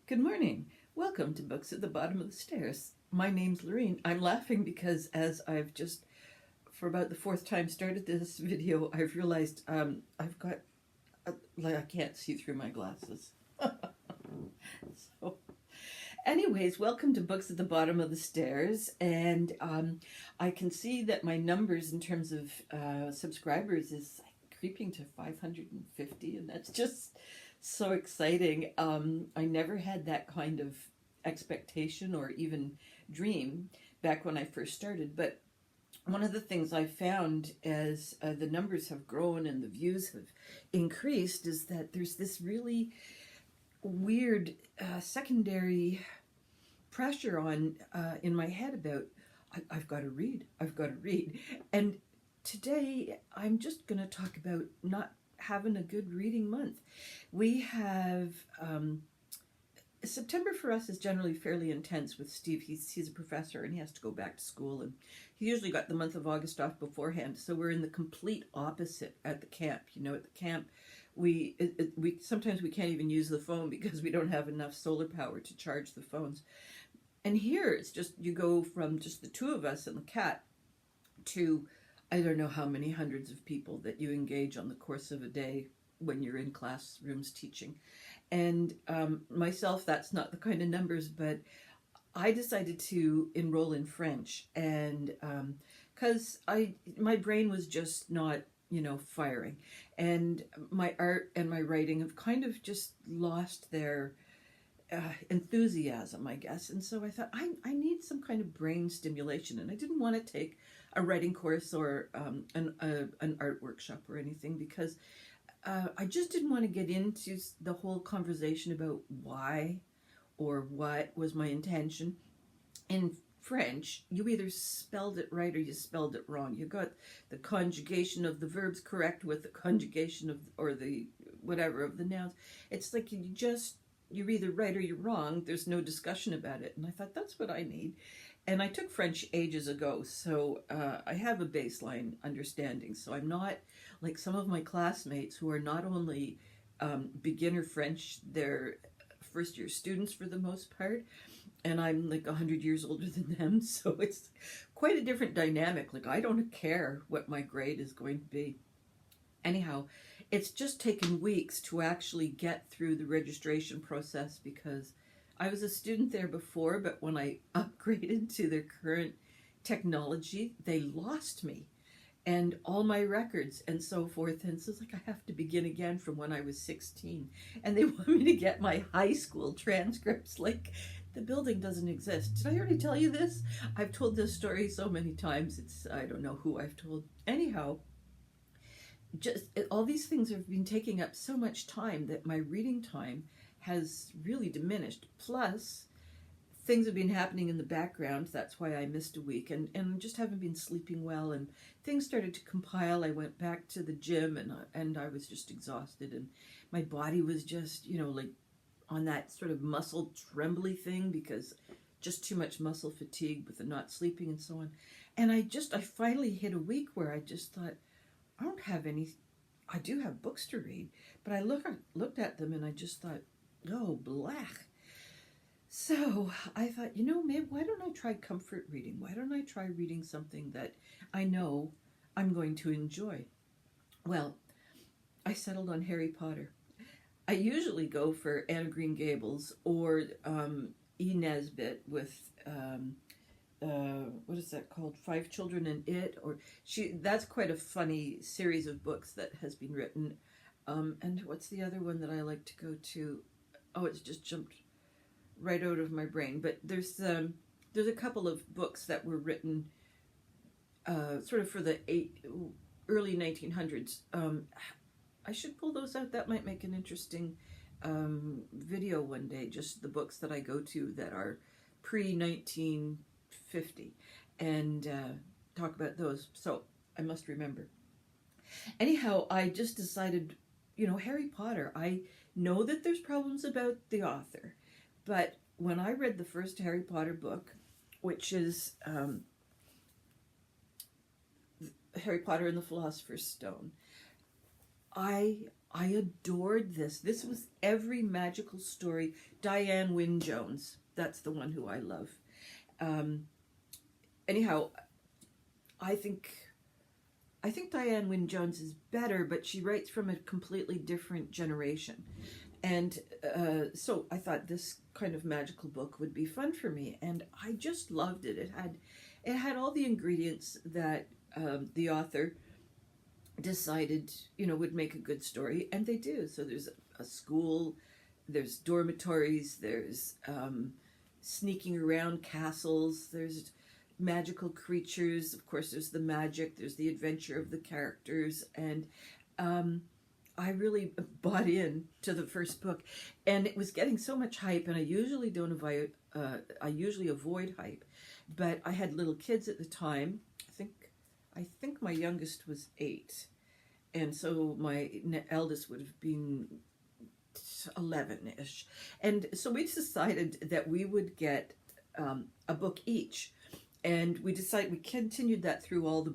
Good morning. Welcome to Books at the Bottom of the Stairs. My name's Lorene. I'm laughing because as I've just, for about the fourth time, started this video, I've realized I've got, I can't see through my glasses. So, anyways, welcome to Books at the Bottom of the Stairs. And I can see that my numbers in terms of subscribers is creeping to 550, and that's just so exciting. I never had that kind of expectation or even dream back when I first started, but one of the things I found as the numbers have grown and the views have increased is that there's this really weird secondary pressure on in my head about I've got to read, and today I'm just going to talk about not having a good reading month. We have September for us is generally fairly intense with Steve. He's a professor and he has to go back to school, and he usually got the month of August off beforehand. So we're in the complete opposite at the camp. You know, at the camp, we sometimes we can't even use the phone because we don't have enough solar power to charge the phones. And here it's just you go from just the two of us and the cat to I don't know how many hundreds of people that you engage on the course of a day when you're in classrooms teaching. And myself, that's not the kind of numbers, but I decided to enroll in French, and because my brain was just not, firing, and my art and my writing have kind of just lost their enthusiasm, I guess. And so I thought I need some kind of brain stimulation, and I didn't want to take a writing course or an art workshop or anything because I just didn't want to get into the whole conversation about why or what was my intention. In French, you either spelled it right or you spelled it wrong. You got the conjugation of the verbs correct with the conjugation of, or the whatever, of the nouns. It's like you're either right or you're wrong. There's no discussion about it. And I thought, that's what I need. And I took French ages ago, so I have a baseline understanding. So I'm not like some of my classmates who are not only beginner French, they're first year students for the most part, and I'm like 100 years older than them. So it's quite a different dynamic. Like I don't care what my grade is going to be. Anyhow, it's just taken weeks to actually get through the registration process because I was a student there before, but when I upgraded to their current technology, they lost me and all my records and so forth. And so it's like I have to begin again from when I was 16. And they want me to get my high school transcripts. Like, the building doesn't exist. Did I already tell you this? I've told this story so many times. I don't know who I've told. Anyhow, all these things have been taking up so much time that my reading time has really diminished. Plus, things have been happening in the background. That's why I missed a week, and just haven't been sleeping well. And things started to compile. I went back to the gym, and I was just exhausted, and my body was just like on that sort of muscle trembly thing because just too much muscle fatigue with the not sleeping and so on. And I finally hit a week where I just thought, I don't have any. I do have books to read, but I looked at them and I just thought, oh, blech. So I thought, maybe why don't I try comfort reading? Why don't I try reading something that I know I'm going to enjoy? Well, I settled on Harry Potter. I usually go for Anna Green Gables or E. Nesbit with what is that called? Five Children and It, or that's quite a funny series of books that has been written. And what's the other one that I like to go to? Oh, it's just jumped right out of my brain. But there's a couple of books that were written sort of for the early 1900s. I should pull those out. That might make an interesting video one day. Just the books that I go to that are pre-1950 and talk about those. So I must remember. Anyhow, I just decided, Harry Potter, I know that there's problems about the author, but when I read the first Harry Potter book, which is Harry Potter and the Philosopher's Stone, I I adored this. This was every magical story. Diane Wynne Jones, that's the one who I love. Anyhow, I think Diane Wynne Jones is better, but she writes from a completely different generation. And so I thought this kind of magical book would be fun for me, and I just loved it. It had all the ingredients that the author decided, would make a good story, and they do. So there's a school, there's dormitories, there's sneaking around castles, there's magical creatures, of course there's the magic, there's the adventure of the characters, and I really bought in to the first book, and it was getting so much hype, and I usually avoid hype, but I had little kids at the time. I think my youngest was 8, and so my eldest would have been 11-ish, and so we decided that we would get a book each, and we continued that through all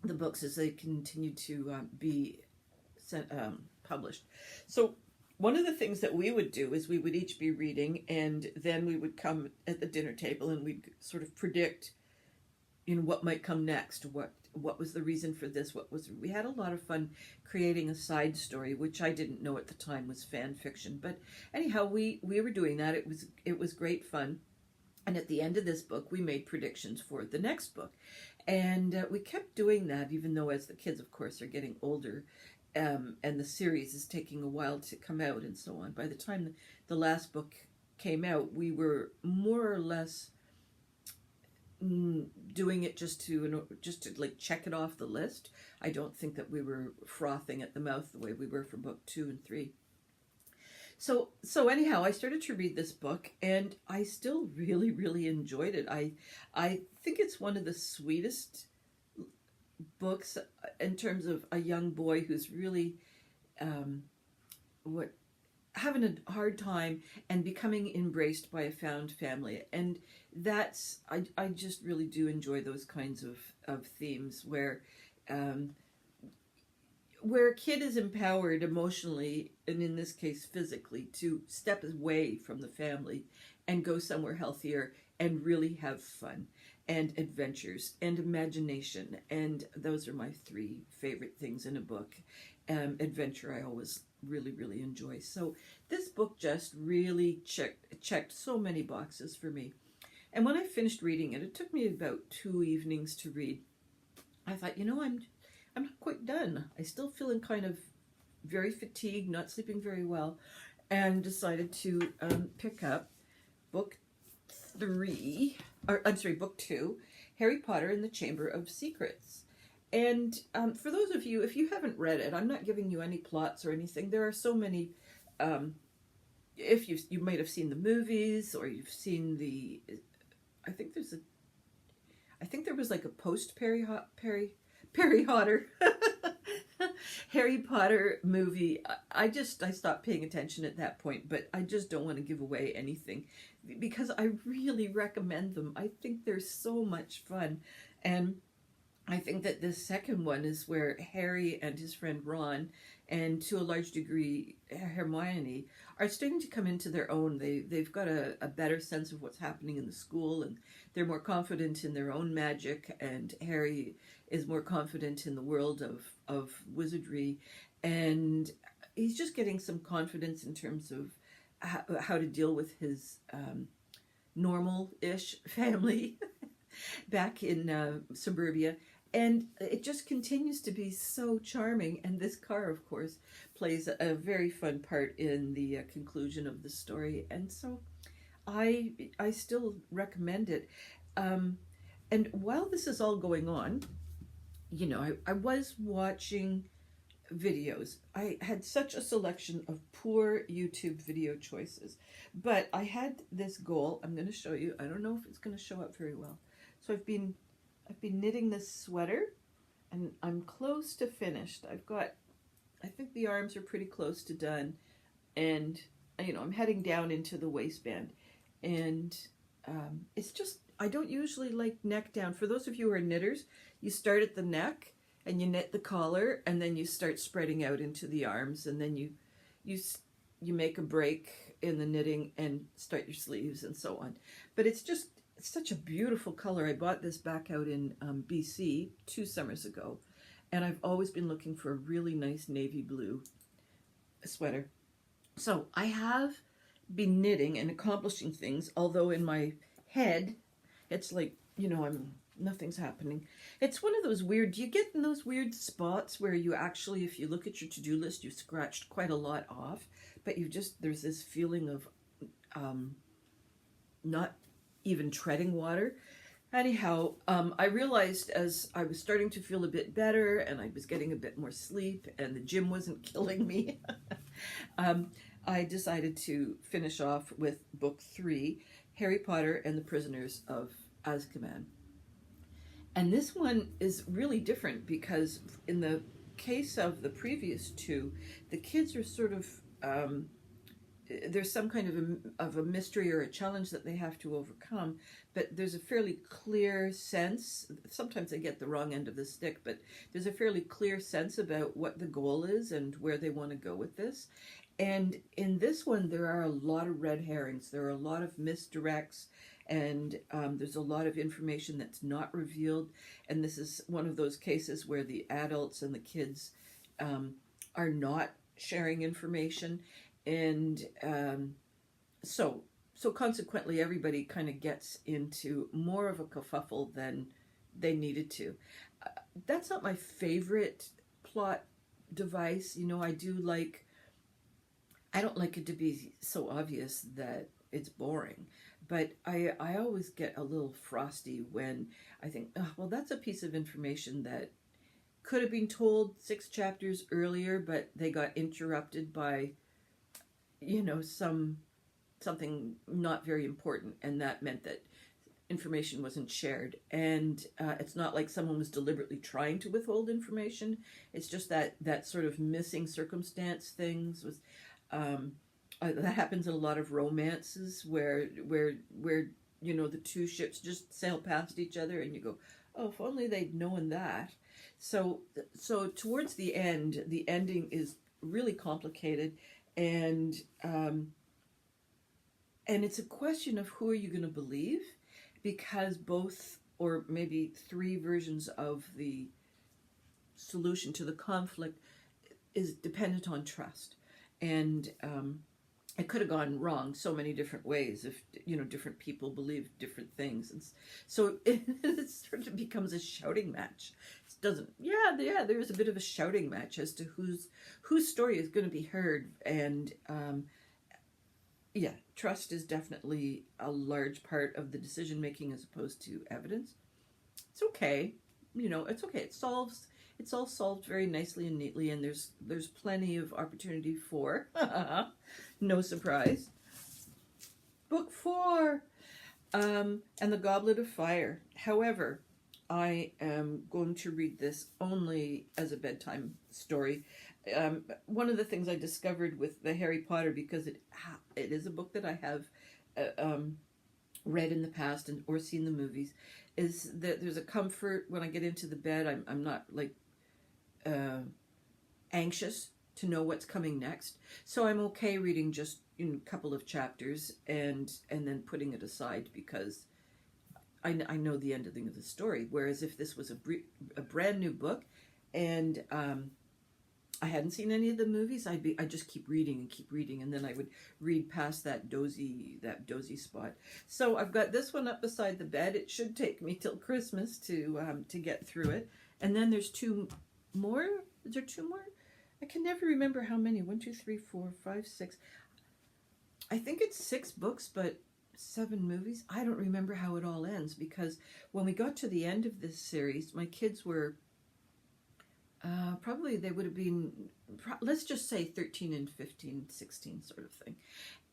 the books as they continued to be published. So one of the things that we would do is we would each be reading, and then we would come at the dinner table and we'd sort of predict what might come next, what was the reason for this, we had a lot of fun creating a side story, which I didn't know at the time was fan fiction, but anyhow we were doing that. It was great fun, and at the end of this book we made predictions for the next book, and we kept doing that even though as the kids of course are getting older, and the series is taking a while to come out and so on. By the time the last book came out, we were more or less doing it just to like check it off the list. I don't think that we were frothing at the mouth the way we were for book 2 and 3. So anyhow, I started to read this book, and I still really, really enjoyed it. I think it's one of the sweetest books in terms of a young boy who's really having a hard time and becoming embraced by a found family. And that's, I just really do enjoy those kinds of themes where a kid is empowered emotionally, and in this case physically, to step away from the family and go somewhere healthier and really have fun and adventures and imagination. And those are my 3 favorite things in a book. Adventure I always really, really enjoy. So this book just really checked so many boxes for me. And when I finished reading it, it took me about 2 evenings to read. I thought, I'm not quite done. I still feeling kind of very fatigued, not sleeping very well, and decided to pick up book 2, Harry Potter and the Chamber of Secrets. And for those of you, if you haven't read it, I'm not giving you any plots or anything. There are so many, if you might have seen the movies, or you've seen I think there was like a post Harry Potter Harry Potter movie. I stopped paying attention at that point, but I just don't want to give away anything because I really recommend them. I think they're so much fun, and I think that this second one is where Harry and his friend Ron, and to a large degree Hermione, are starting to come into their own. They've got a better sense of what's happening in the school, and they're more confident in their own magic, and Harry is more confident in the world of wizardry, and he's just getting some confidence in terms of how to deal with his normal-ish family back in suburbia. And it just continues to be so charming. And this car, of course, plays a very fun part in the conclusion of the story. And so I still recommend it. And while this is all going on, I was watching videos. I had such a selection of poor YouTube video choices. But I had this goal. I'm going to show you. I don't know if it's going to show up very well. So I've been knitting this sweater, and I'm close to finished. I think the arms are pretty close to done, and I'm heading down into the waistband, and it's just, I don't usually like neck down. For those of you who are knitters, you start at the neck, and you knit the collar, and then you start spreading out into the arms, and then you make a break in the knitting and start your sleeves and so on. But it's such a beautiful color. I bought this back out in BC 2 summers ago, and I've always been looking for a really nice navy blue sweater. So I have been knitting and accomplishing things, although in my head it's like, nothing's happening. It's one of those weird, do you get in those weird spots where you actually, if you look at your to-do list, you've scratched quite a lot off, but there's this feeling of not even treading water. Anyhow, I realized as I was starting to feel a bit better and I was getting a bit more sleep and the gym wasn't killing me, I decided to finish off with book 3, Harry Potter and the Prisoners of Azkaban. And this one is really different because in the case of the previous 2, the kids are sort of, there's some kind of a mystery or a challenge that they have to overcome, but there's a fairly clear sense. Sometimes they get the wrong end of the stick, but there's a fairly clear sense about what the goal is and where they want to go with this. And in this one, there are a lot of red herrings. There are a lot of misdirects, and there's a lot of information that's not revealed. And this is one of those cases where the adults and the kids are not sharing information. And so consequently, everybody kind of gets into more of a kerfuffle than they needed to. That's not my favorite plot device. I don't like it to be so obvious that it's boring, but I always get a little frosty when I think, oh, well, that's a piece of information that could have been told 6 chapters earlier, but they got interrupted by, something not very important, and that meant that information wasn't shared. And it's not like someone was deliberately trying to withhold information. It's just that sort of missing circumstance things was that happens in a lot of romances where the 2 ships just sail past each other, and you go, oh, if only they'd known that. So towards the end, the ending is really complicated, and it's a question of who are you going to believe, because both or maybe 3 versions of the solution to the conflict is dependent on trust. And it could have gone wrong so many different ways if different people believe different things, and so it sort of becomes a shouting match. It doesn't. Yeah. There's a bit of a shouting match as to whose story is going to be heard, and trust is definitely a large part of the decision making as opposed to evidence. It's okay. It's okay. It's all solved very nicely and neatly, and there's plenty of opportunity for no surprise. Book 4, and the Goblet of Fire. However, I am going to read this only as a bedtime story. One of the things I discovered with the Harry Potter, because it is a book that I have read in the past or seen the movies, is that there's a comfort when I get into the bed. I'm not like anxious to know what's coming next, so I'm okay reading just a couple of chapters and then putting it aside because I know the ending of the story. Whereas if this was a brand new book and I hadn't seen any of the movies, I'd just keep reading, and then I would read past that dozy spot. So I've got this one up beside the bed. It should take me till Christmas to get through it. And then there's 2 more. Is there 2 more? I can never remember how many. 1, 2, 3, 4, 5, 6. I think it's 6 books, but 7 movies. I don't remember how it all ends, because when we got to the end of this series, my kids were probably, they would have been, let's just say 13 and 15, 16 sort of thing.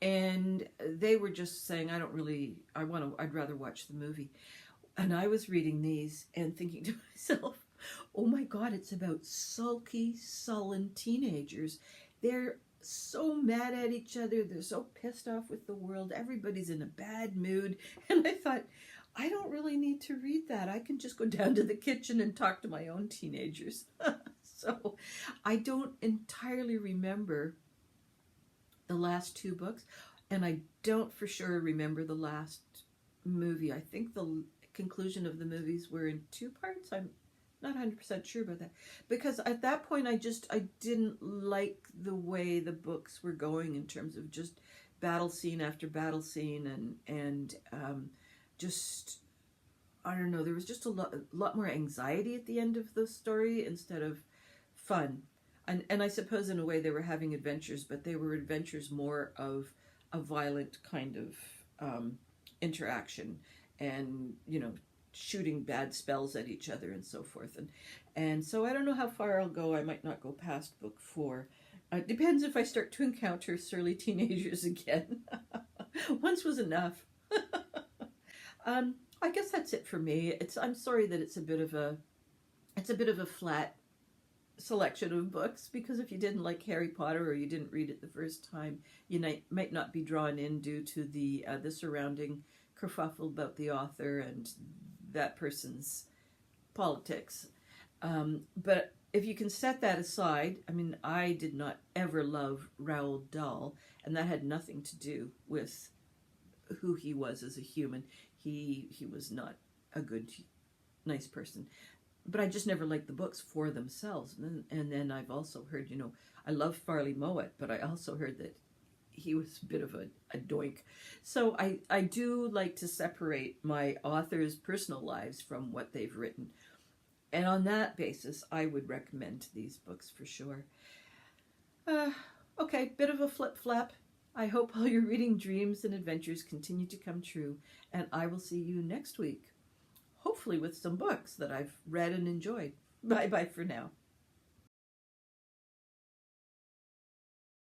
And they were just saying, I'd rather watch the movie. And I was reading these and thinking to myself, oh my God, it's about sulky, sullen teenagers. They're so mad at each other. They're so pissed off with the world. Everybody's in a bad mood. And I thought, I don't really need to read that. I can just go down to the kitchen and talk to my own teenagers. So I don't entirely remember the last two books, and I don't for sure remember the last movie. I think the conclusion of the movies were in two parts. I'm not 100% sure about that, because at that point I didn't like the way the books were going in terms of just battle scene after battle scene, and just, I don't know, there was just a lot more anxiety at the end of the story instead of fun. And I suppose in a way they were having adventures, but they were adventures more of a violent kind of interaction, and shooting bad spells at each other and so forth. And so I don't know how far I'll go. I might not go past book 4. It depends if I start to encounter surly teenagers again. Once was enough. I guess that's it for me. I'm sorry that it's a bit of a flat selection of books, because if you didn't like Harry Potter, or you didn't read it the first time, you might not be drawn in due to the surrounding kerfuffle about the author and that person's politics. But if you can set that aside, I mean, I did not ever love Roald Dahl, and that had nothing to do with who he was as a human. He was not a good, nice person. But I just never liked the books for themselves. And then I've also heard, I love Farley Mowat, but I also heard that he was a bit of a doink. So I do like to separate my authors' personal lives from what they've written. And on that basis, I would recommend these books for sure. Okay, bit of a flip-flap. I hope all your reading dreams and adventures continue to come true, and I will see you next week, hopefully with some books that I've read and enjoyed. Bye-bye for now.